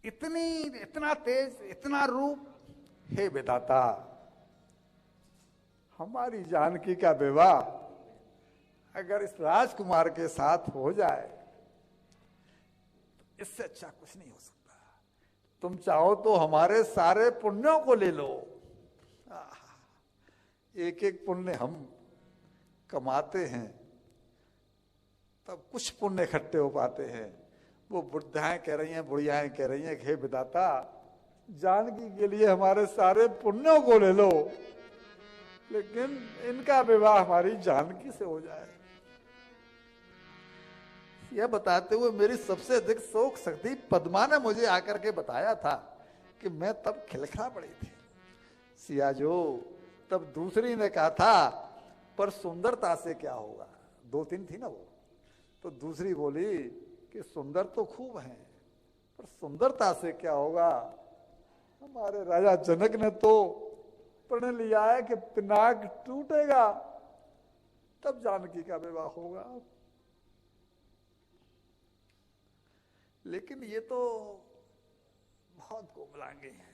इतनी, इतना तेज, इतना रूप, हे विधाता, हमारी जानकी का विवाह अगर इस राजकुमार के साथ हो जाए तो इससे अच्छा कुछ नहीं हो सकता। तुम चाहो तो हमारे सारे पुण्यों को ले लो। एक एक पुण्य हम कमाते हैं तब कुछ पुण्य इकट्ठे हो पाते हैं। वो बुढ़ाएं कह रही हैं, बुढ़ियाएं कह रही हैं, हे विधाता, जानकी के लिए हमारे सारे पुण्यों को ले लो, लेकिन इनका विवाह हमारी जानकी से हो जाए। यह बताते हुए मेरी सबसे अधिक शोक शक्ति पद्मा ने मुझे आकर के बताया था कि मैं तब खिलखिला पड़ी थी। सियाजो, तब दूसरी ने कहा था, पर सुंदरता से क्या होगा? दो तीन थी ना वो, तो दूसरी बोली कि सुंदर तो खूब हैं, पर सुंदरता से क्या होगा? हमारे राजा जनक ने तो प्रण लिया है कि पिनाक टूटेगा तब जानकी का विवाह होगा। लेकिन ये तो बहुत कोमलांगी हैं।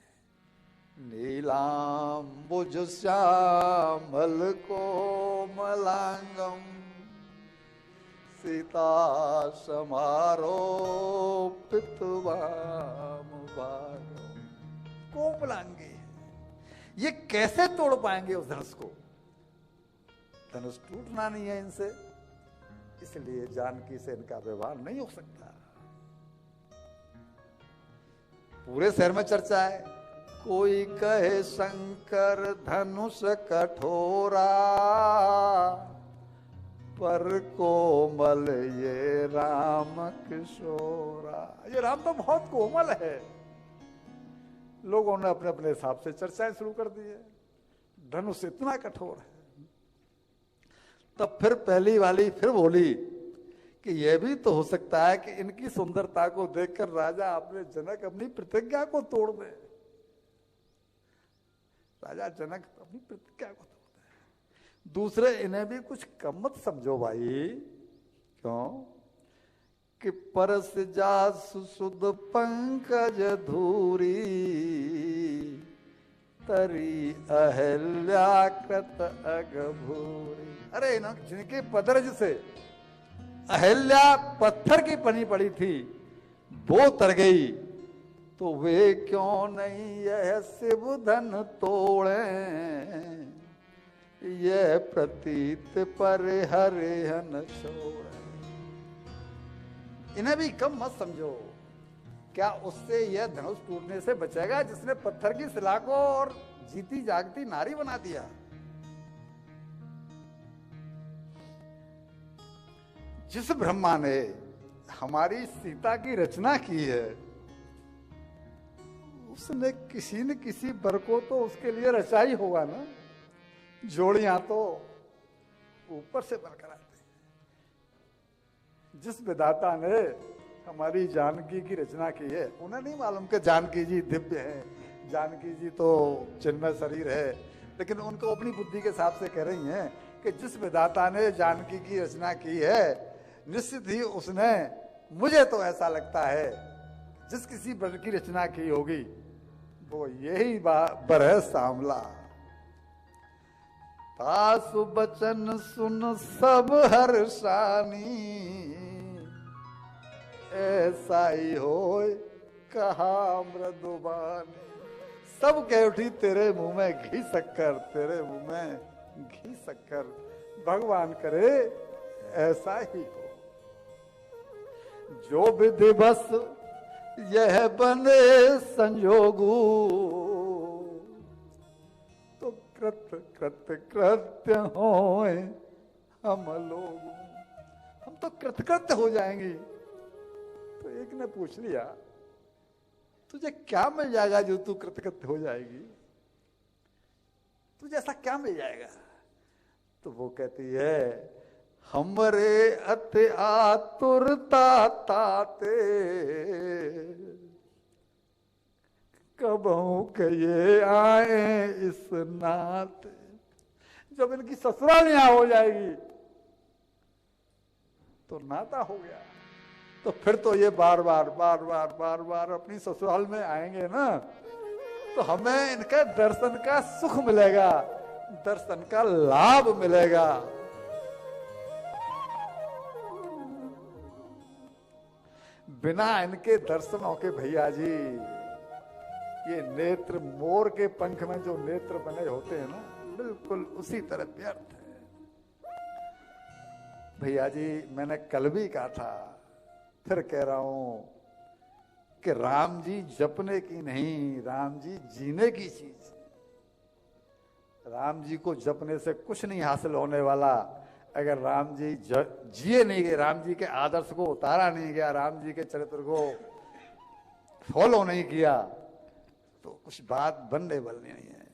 नीलांबुज श्यामल कोमलांगम सीता समारोपित वाम भागम। कोमलांगी है, ये कैसे तोड़ पाएंगे उस धनुष को? धनुष टूटना नहीं है इनसे, इसलिए जानकी से इनका व्यवहार नहीं हो सकता। पूरे शहर में चर्चा है, कोई कहे शंकर धनुष कठोरा, पर कोमल ये राम किशोरा। ये राम तो बहुत कोमल है। लोगों ने अपने अपने हिसाब से चर्चाएं शुरू कर दी है, धनुष इतना कठोर है। तब फिर पहली वाली फिर बोली कि यह भी तो हो सकता है कि इनकी सुंदरता को देखकर राजा अपने जनक अपनी प्रतिज्ञा को तोड़ दे। राजा जनक अपनी प्रतिज्ञा को तोड़ दे। दूसरे, इन्हें भी कुछ कम मत समझो भाई। क्यों? कि परस जासु सुध पंकज धूरी, तरी अहल्याकृत अगभूरी। अरे जिनके पदरज से अहल्या पत्थर की बनी पड़ी थी वो तर गई, तो वे क्यों नहीं यह शिव धन तोड़े, यह प्रतीत पर हरिहन छोड़े। इन्हें भी कम मत समझो। क्या उससे यह धनुष टूटने से बचेगा जिसने पत्थर की शिला को और जीती जागती नारी बना दिया? जिस ब्रह्मा ने हमारी सीता की रचना की है, उसने किसी न किसी वर को तो उसके लिए रचा ही होगा ना। जोड़ियां तो ऊपर से बरकरार आती हैं। जिस विधाता ने हमारी जानकी की रचना की है, उन्हें नहीं मालूम कि जानकी जी दिव्य है, जानकी जी तो चिन्मय शरीर है, लेकिन उनको अपनी बुद्धि के हिसाब से कह रही हैं कि जिस विधाता ने जानकी की रचना की है, निश्चित ही उसने, मुझे तो ऐसा लगता है, जिस किसी वर की रचना की होगी वो यही वर है सांवला। तासु बचन सुन सब हर्षानी, ऐसा ही होय कहा मृदुबानी। सब कह उठी तेरे मुंह में घी शक्कर, तेरे मुंह में घी शक्कर। भगवान करे ऐसा ही हो। जो विधि बस यह बने संयोगू, तो कृत कृत कृत्य होए हम लोग। हम तो कृतकृत्य हो जाएंगे। तो एक ने पूछ लिया, तुझे क्या मिल जाएगा जो तू कृतकृत्य हो जाएगी? तुझे ऐसा क्या मिल जाएगा? तो वो कहती है, हमरे अति आतुरता ताते, कबहू के ये आए इस नाते। जब इनकी ससुराल यहां हो जाएगी तो नाता हो गया। तो फिर तो ये बार बार अपनी ससुराल में आएंगे ना, तो हमें इनके दर्शन का सुख मिलेगा, दर्शन का लाभ मिलेगा। बिना इनके दर्शनों के भैया जी, ये नेत्र मोर के पंख में जो नेत्र बने होते हैं ना, बिल्कुल उसी तरह व्यर्थ है। भैया जी मैंने कल भी कहा था, फिर कह रहा हूं कि राम जी जपने की नहीं, राम जी जीने की चीज। राम जी को जपने से कुछ नहीं हासिल होने वाला। अगर राम जी जिए नहीं गए, राम जी के आदर्श को उतारा नहीं गया, राम जी के चरित्र को फॉलो नहीं किया, तो कुछ बात बनने वाली नहीं है।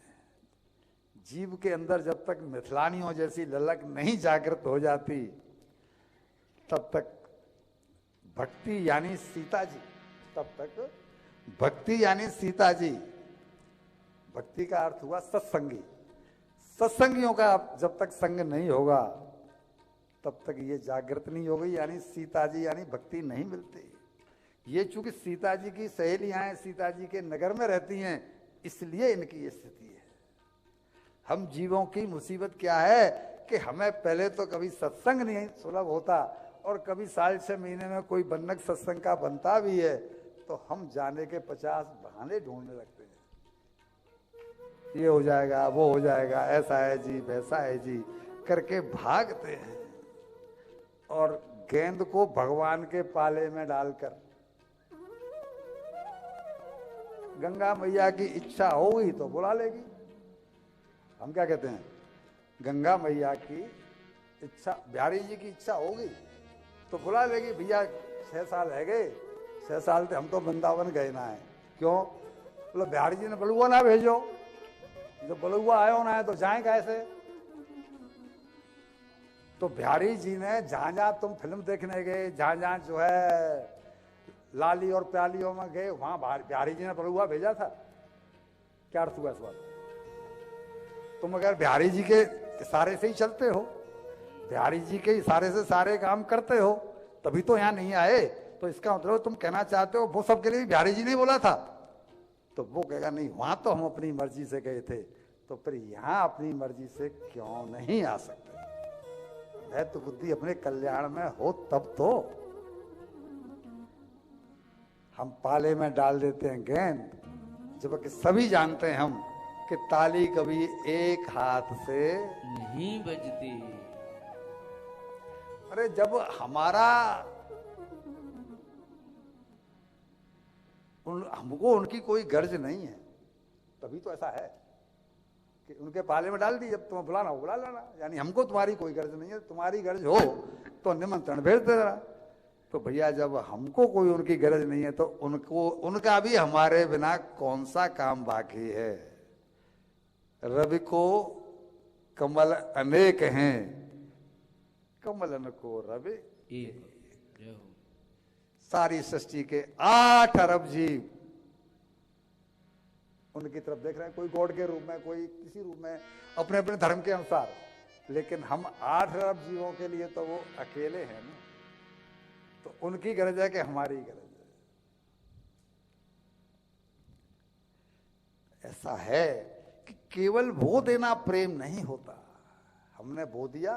जीव के अंदर जब तक मिथिलानियों जैसी ललक नहीं जागृत हो जाती, तब तक भक्ति यानी सीता जी, तब तक भक्ति यानी सीता जी। भक्ति का अर्थ हुआ सत्संगी। सत्संगियों का जब तक संग नहीं होगा, तब तक ये जागृत नहीं होगी, यानी सीता जी यानी भक्ति नहीं मिलती। ये चूंकि सीता जी की सहेलियां हैं, सीता जी के नगर में रहती हैं, इसलिए इनकी ये स्थिति है। हम जीवों की मुसीबत क्या है कि हमें पहले तो कभी सत्संग नहीं सुलभ होता, और कभी साल 6 महीने में कोई बन्नक सत्संग का बनता भी है, तो हम जाने के 50 बहाने ढूंढने लगते हैं। ये हो जाएगा, वो हो जाएगा, ऐसा है जी, वैसा है जी करके भागते हैं, और गेंद को भगवान के पाले में डालकर गंगा मैया की इच्छा होगी तो बुला लेगी। हम क्या कहते हैं, गंगा मैया की इच्छा, बिहारी जी की इच्छा होगी तो बुला लेगी। भैया 6 साल है गए, 6 साल थे हम तो वृंदावन गए ना है, क्यों? बोलो बिहारी जी ने बलुआ ना भेजो, जो बलुआ आयो ना है तो जाए कैसे? तो बिहारी जी ने जहां जहां तुम फिल्म देखने गए, जहां जहां जो है लाली और प्यालियों में गए, वहां बिहारी जी ने बलुआ भेजा था? क्या अर्थ हुआ इस बात? तुम अगर बिहारी जी के इशारे से ही चलते हो, बिहारी जी के इशारे से सारे काम करते हो, तभी तो यहां नहीं आए। तो इसका मतलब तुम कहना चाहते हो वो सबके लिए बिहारी जी ने बोला था? तो वो कहेगा नहीं, वहां तो हम अपनी मर्जी से गए थे, तो फिर यहां अपनी मर्जी से क्यों नहीं आ सकते? तो बुद्धि अपने कल्याण में हो तब तो। हम पाले में डाल देते हैं गेंद, जबकि सभी जानते हैं हम कि ताली कभी एक हाथ से नहीं बजती। अरे जब हमारा हमको उनकी कोई गर्ज नहीं है, तभी तो ऐसा है कि उनके पाले में डाल दी। जब तुम्हें बुलाना हो बुला लेना, यानी हमको तुम्हारी कोई गर्ज नहीं है। तुम्हारी गर्ज हो तो निमंत्रण भेज देना। तो भैया जब हमको कोई उनकी गरज नहीं है, तो उनको उनका भी हमारे बिना कौन सा काम बाकी है? रवि को कमल अनेक हैं, कमलन को रवि एक। सारी सृष्टि के 8 अरब जीव उनकी तरफ देख रहे हैं, कोई गॉड के रूप में, कोई किसी रूप में, अपने अपने धर्म के अनुसार। लेकिन हम 8 अरब जीवों के लिए तो वो अकेले हैं ना। तो उनकी गरज है कि हमारी गरज है। ऐसा है कि केवल वो देना प्रेम नहीं होता। हमने वो दिया